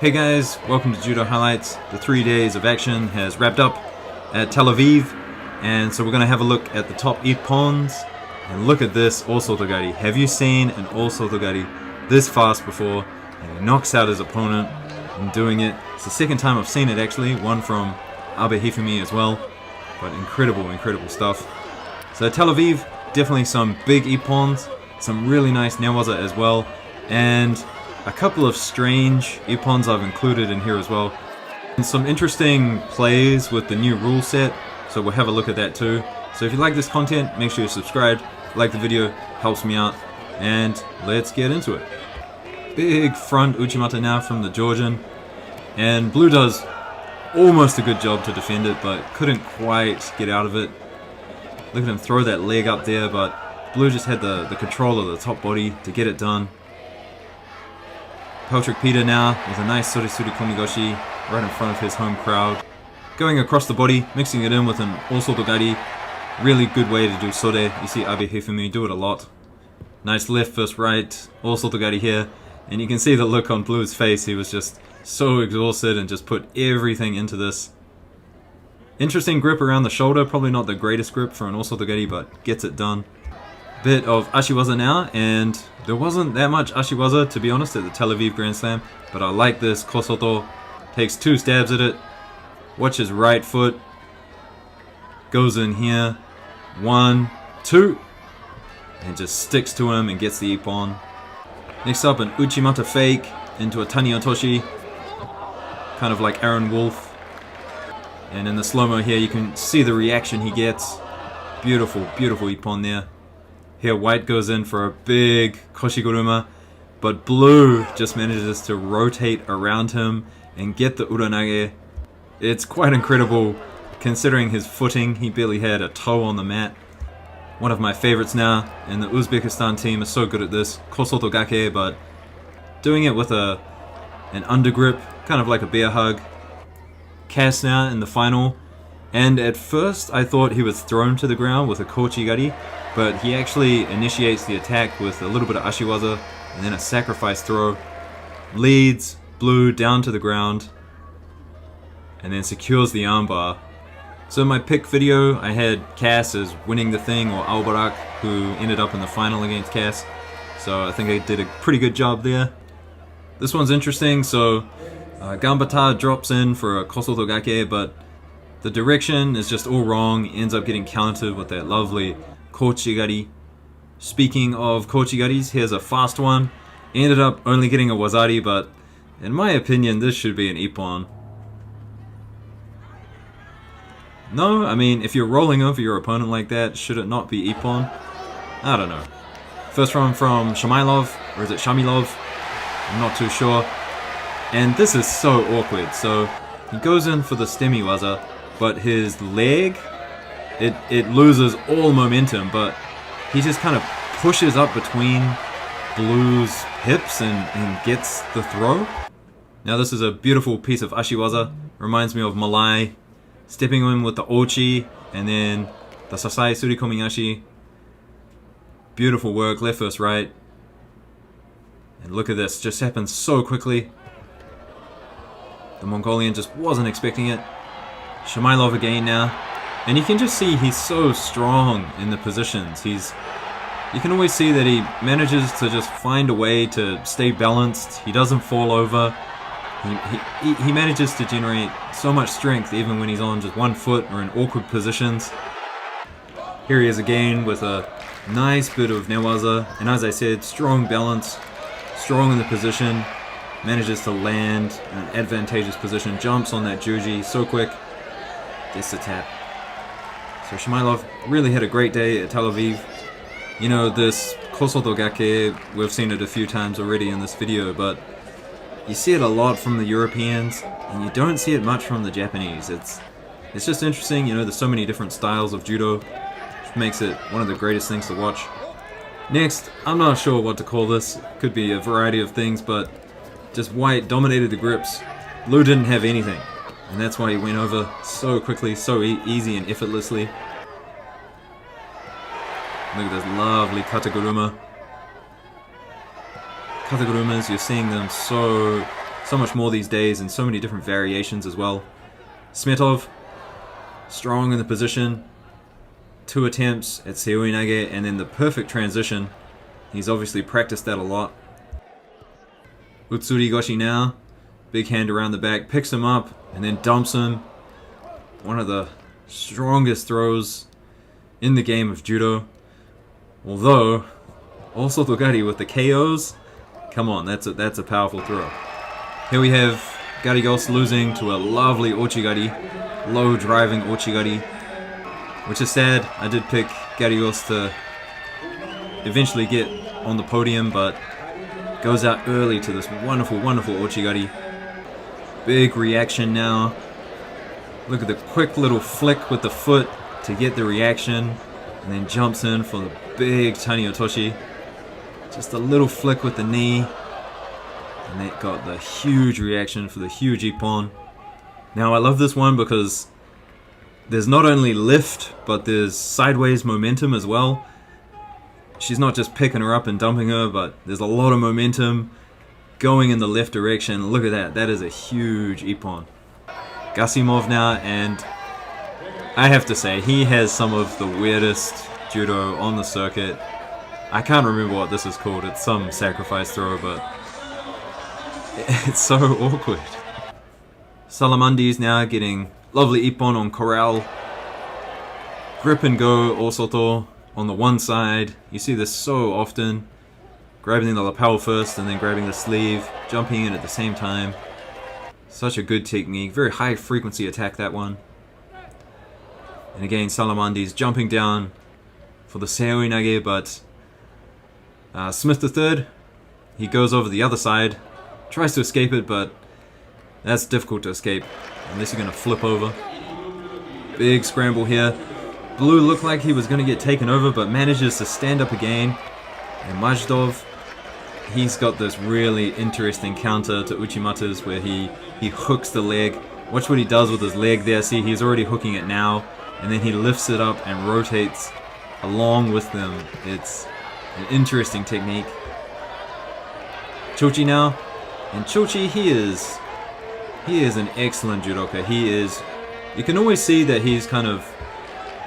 Hey guys, welcome to Judo Highlights. The 3 days of action has wrapped up at Tel Aviv, and so we're going to have a look at the top Ippons. And look at this All-Sotogari. Have you seen an All-Sotogari this fast before? And he knocks out his opponent in doing it. It's the second time I've seen it actually, one from Aviv as well. But incredible stuff. So Tel Aviv, definitely some big Ippons, some really nice newaza as well, and a couple of strange Ippons I've included in here as well. And some interesting plays with the new rule set, so we'll have a look at that too. So if you like this content, make sure you subscribe, like the video, helps me out, and let's get into it. Big front Uchimata now from the Georgian, and Blue does almost a good job to defend it, but couldn't quite get out of it. Look at him throw that leg up there, but Blue just had the control of the top body to get it done. Peltrick Peter now with a nice Sorisuri Komigoshi right in front of his home crowd. Going across the body, mixing it in with an All-Sotogari. Really good way to do Sore. You see Abe do it a lot. Nice left first right, All-Sotogari here. And you can see the look on Blue's face. He was just so exhausted and just put everything into this. Interesting grip around the shoulder. Probably not the greatest grip for an All-Sotogari, but gets it done. Bit of Ashiwaza now, and there wasn't that much Ashiwaza to be honest at the Tel Aviv Grand Slam, but I like this. Kosoto takes 2 stabs at it, watch his right foot, goes in here, 1, 2, and just sticks to him and gets the Ippon. Next up, an Uchimata fake into a Tani Otoshi, kind of like Aaron Wolf, and in the slow-mo here you can see the reaction he gets. Beautiful Ippon there. Here White goes in for a big Koshiguruma, but Blue just manages to rotate around him and get the Uranage. It's quite incredible considering his footing. He barely had a toe on the mat. One of my favorites now, and the Uzbekistan team is so good at this. Kosotogake, but doing it with an undergrip, kind of like a bear hug. Cass now in the final. And at first I thought he was thrown to the ground with a Kochigari, but he actually initiates the attack with a little bit of Ashiwaza and then a sacrifice throw. Leads Blue down to the ground and then secures the armbar. So in my pick video I had Cass as winning the thing, or Albarak, who ended up in the final against Cass. So I think I did a pretty good job there. This one's interesting, so Gambata drops in for a Kosotogake, but the direction is just all wrong, ends up getting countered with that lovely Kochigari. Speaking of Kochigaris, here's a fast one. Ended up only getting a Wazari, but in my opinion this should be an Ippon. No, I mean, if you're rolling over your opponent like that, should it not be Ippon? I don't know. First one from Shamailov, or is it Shamilov? I'm not too sure. And this is so awkward. So he goes in for the Stemi Waza, but his leg, it loses all momentum, but he just kind of pushes up between Blue's hips and gets the throw. Now this is a beautiful piece of Ashiwaza. Reminds me of Malai stepping in with the Ochi and then the Sasai Surikomiyashi. Beautiful work, left first right. And look at this, just happens so quickly. The Mongolian just wasn't expecting it. Shamailov again now. And you can just see he's so strong in the positions. You can always see that he manages to just find a way to stay balanced. He doesn't fall over. He manages to generate so much strength even when he's on just one foot or in awkward positions. Here he is again with a nice bit of newaza. And as I said, strong balance, strong in the position. Manages to land in an advantageous position. Jumps on that Juji so quick. Gets the tap. So Shamailov really had a great day at Tel Aviv. You know, this Kosotogake, we've seen it a few times already in this video, but you see it a lot from the Europeans, and you don't see it much from the Japanese. It's just interesting, you know, there's so many different styles of judo, which makes it one of the greatest things to watch. Next, I'm not sure what to call this. Could be a variety of things, but just White dominated the grips. Blue didn't have anything. And that's why he went over so quickly, so easy and effortlessly. Look at this lovely Kataguruma. Katagurumas, you're seeing them so So much more these days and so many different variations as well. Smetov, strong in the position. 2 attempts at Seoi Nage and then the perfect transition. He's obviously practiced that a lot. Utsuri Goshi now. Big hand around the back, picks him up and then dumps him. One of the strongest throws in the game of judo. Although, also Togari with the KOs. Come on, that's a powerful throw. Here we have Garigos losing to a lovely Ochigari. Low driving Ochigari. Which is sad. I did pick Garigos to eventually get on the podium, but goes out early to this wonderful, wonderful Ochigari. Big reaction now. Look at the quick little flick with the foot to get the reaction. And then jumps in for the big Tani Otoshi. Just a little flick with the knee. And they got the huge reaction for the huge Ippon. Now I love this one because there's not only lift, but there's sideways momentum as well. She's not just picking her up and dumping her, but there's a lot of momentum going in the left direction. Look at that. That is a huge Ippon. Gasimov now, and I have to say, he has some of the weirdest judo on the circuit. I can't remember what this is called. It's some sacrifice throw, but it's so awkward. Salamandis now getting lovely Ippon on Corral. Grip and go Osoto on the one side. You see this so often. Grabbing the lapel first and then grabbing the sleeve. Jumping in at the same time. Such a good technique. Very high frequency attack, that one. And again, Salamandis jumping down for the Seoi Nage, but Smith III, he goes over the other side. Tries to escape it, but that's difficult to escape unless you're going to flip over. Big scramble here. Blue looked like he was going to get taken over, but manages to stand up again. And Majdov, he's got this really interesting counter to Uchimata's where he hooks the leg. Watch what he does with his leg there. See, he's already hooking it now. And then he lifts it up and rotates along with them. It's an interesting technique. Chochi now. And Chochi, he is an excellent judoka. You can always see that he's kind of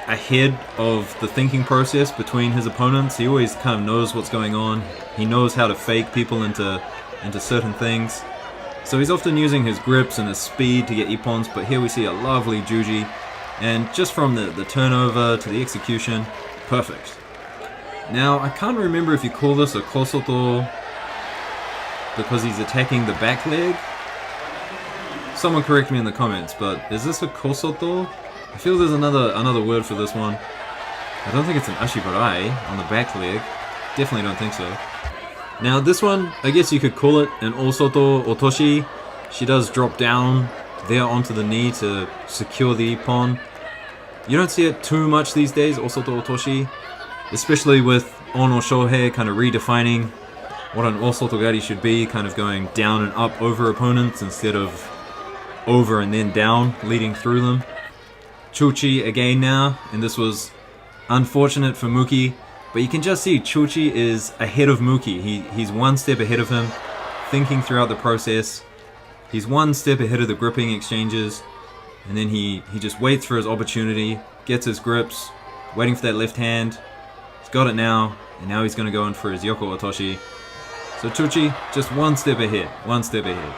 ahead of the thinking process between his opponents. He always kind of knows what's going on. He knows how to fake people into certain things. So he's often using his grips and his speed to get Ippons, but here we see a lovely Juji. And just from the turnover to the execution, perfect. Now, I can't remember if you call this a Kosoto because he's attacking the back leg. Someone correct me in the comments, but is this a Kosoto? I feel there's another word for this one. I don't think it's an Ashibarai on the back leg. Definitely don't think so. Now, this one, I guess you could call it an Osoto Otoshi. She does drop down there onto the knee to secure the Ippon. You don't see it too much these days, Osoto Otoshi, especially with Ono Shohei kind of redefining what an Osoto Gari should be, kind of going down and up over opponents instead of over and then down, leading through them. Chuchi again now, and this was unfortunate for Muki, but you can just see Chuchi is ahead of Muki. He's one step ahead of him, thinking throughout the process. He's one step ahead of the gripping exchanges, and then he just waits for his opportunity, gets his grips, waiting for that left hand. He's got it now, and now he's going to go in for his Yoko Otoshi. So Chuchi, just one step ahead, one step ahead.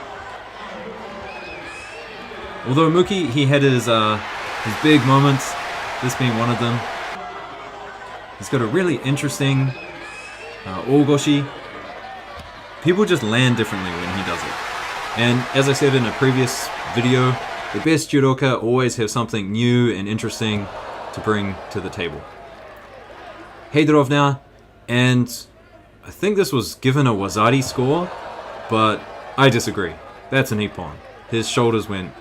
Although Muki, he had his big moments, this being one of them. He's got a really interesting Ogoshi. People just land differently when he does it. And as I said in a previous video, the best judoka always have something new and interesting to bring to the table. Heidorov now, and I think this was given a Wazari score, but I disagree. That's an Ippon. His shoulders went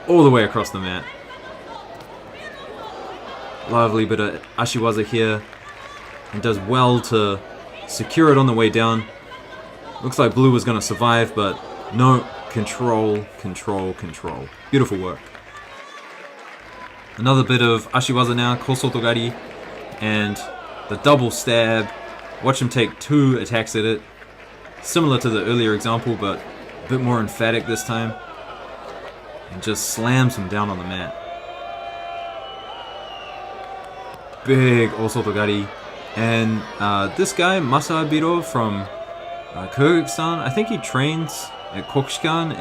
all the way across the mat. Lovely bit of Ashiwaza here, and does well to secure it on the way down. Looks like Blue was going to survive, but no. Control, control, control. Beautiful work. Another bit of Ashiwaza now, Kosotogari, and the double stab. Watch him take 2 attacks at it. Similar to the earlier example, but A bit more emphatic this time. And just slams him down on the mat. Big Osotogari. And this guy, Masahiro from Kyrgyzstan, I think he trains at Kokushikan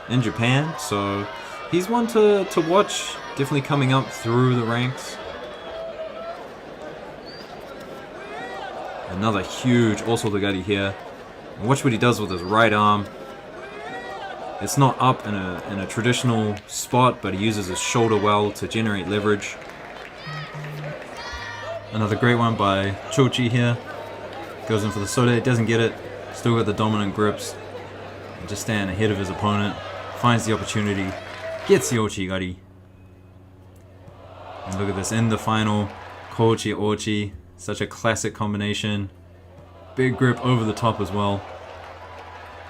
in Japan. So he's one to watch. Definitely coming up through the ranks. Another huge Osotogari here. And watch what he does with his right arm. It's not up in a traditional spot, but he uses his shoulder well to generate leverage. Another great one by Chochi here. Goes in for the Sode, doesn't get it. Still got the dominant grips. And just stand ahead of his opponent. Finds the opportunity. Gets the Ochigari. And look at this, in the final. Kochi Ochi. Such a classic combination. Big grip over the top as well.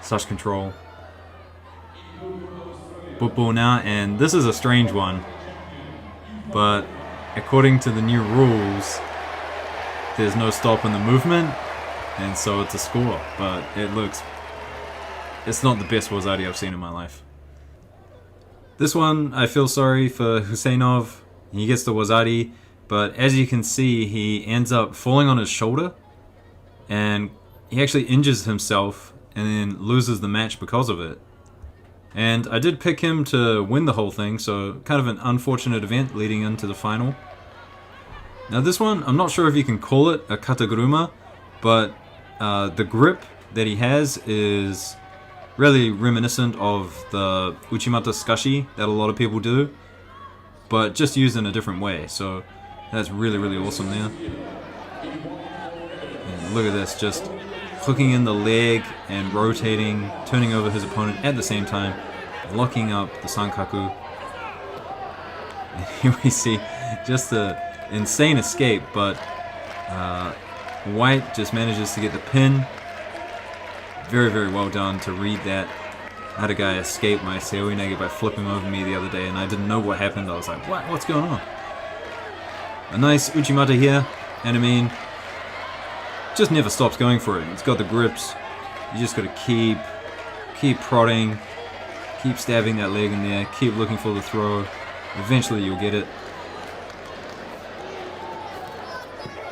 Such control. Bukbo now, and this is a strange one. But according to the new rules, there's no stop in the movement, and so it's a score. But it's not the best Wazari I've seen in my life. This one, I feel sorry for Husseinov. He gets the Wazari, but as you can see, he ends up falling on his shoulder, and he actually injures himself and then loses the match because of it. And I did pick him to win the whole thing, so kind of an unfortunate event leading into the final. Now this one, I'm not sure if you can call it a kataguruma, but the grip that he has is really reminiscent of the Uchimata Sukashi that a lot of people do, but just used in a different way, so that's really, really awesome there. And look at this, just hooking in the leg and rotating, turning over his opponent at the same time, locking up the Sankaku. And here we see just an insane escape, but White just manages to get the pin. Very, very well done to read that. I had a guy escape my Seoi Nage by flipping over me the other day, and I didn't know what happened. I was like, what? What's going on? A nice Uchimata here, and I mean, just never stops going for it. It's got the grips. You just got to keep prodding, keep stabbing that leg in there, keep looking for the throw. Eventually you'll get it.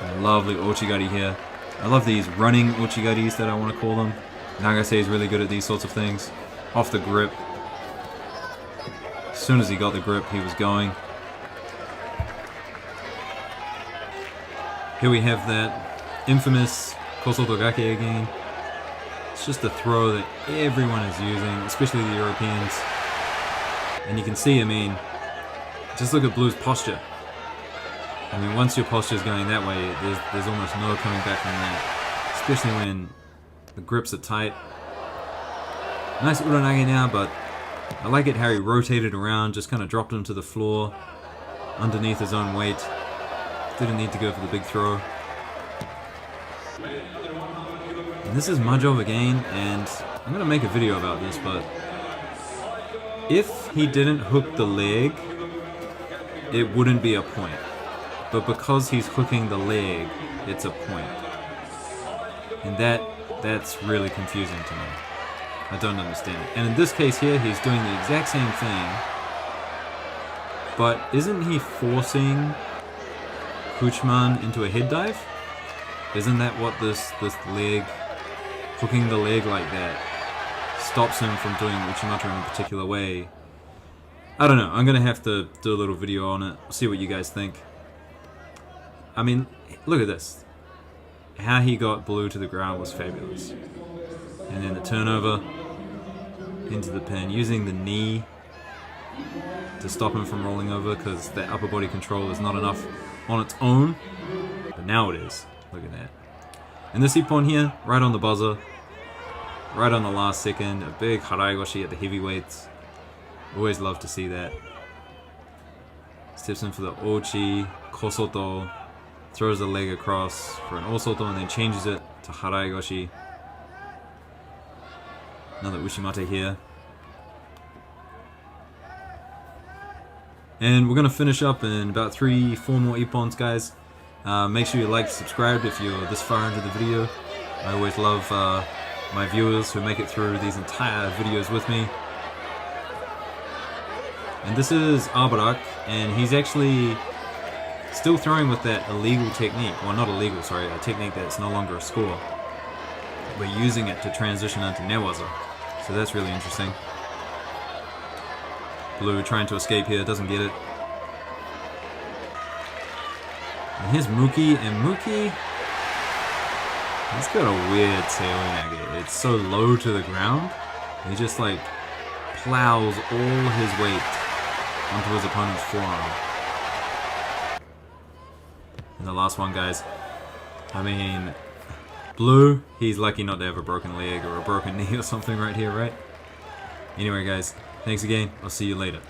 A lovely Ochigari here. I love these running Ochigaris that I want to call them. Nagase is really good at these sorts of things. Off the grip. As soon as he got the grip, he was going. Here we have that infamous Kosotogake again. It's just a throw that everyone is using, especially the Europeans. And you can see, I mean, just look at Blue's posture. I mean, once your posture is going that way, there's almost no coming back from that. Especially when the grips are tight. Nice Uranage now, but I like it how he rotated around, just kind of dropped him to the floor, underneath his own weight. Didn't need to go for the big throw. And this is Majov again, and I'm going to make a video about this, but if he didn't hook the leg, it wouldn't be a point. But because he's hooking the leg, it's a point. And that's really confusing to me. I don't understand it. And in this case here, he's doing the exact same thing, but isn't he forcing Kuchman into a head dive? Isn't that what this leg, hooking the leg like that, stops him from doing Uchimata in a particular way? I don't know. I'm going to have to do a little video on it, see what you guys think. I mean, look at this. How he got Blue to the ground was fabulous. And then the turnover into the pin, using the knee to stop him from rolling over, because that upper body control is not enough on its own. But now it is. Look at that. And this Ippon here, right on the buzzer. Right on the last second. A big Haraigoshi at the heavyweights. Always love to see that. Steps in for the Ochi, Kosoto. Throws the leg across for an Osoto and then changes it to Haraigoshi. Another Uchimata here. And we're going to finish up in about 3-4 more Ippons, guys. Make sure you like, subscribe if you're this far into the video. I always love my viewers who make it through these entire videos with me. And this is Abarak, and he's actually still throwing with that illegal technique. Well, not illegal, sorry, a technique that's no longer a score. We're using it to transition into Newaza. So that's really interesting. Blue trying to escape here, doesn't get it. And here's Mookie, and Mookie, he's got a weird Seoi. It's so low to the ground. He just like plows all his weight onto his opponent's forearm. And the last one, guys. I mean, Blue, he's lucky not to have a broken leg or a broken knee or something right here, right? Anyway, guys, thanks again. I'll see you later.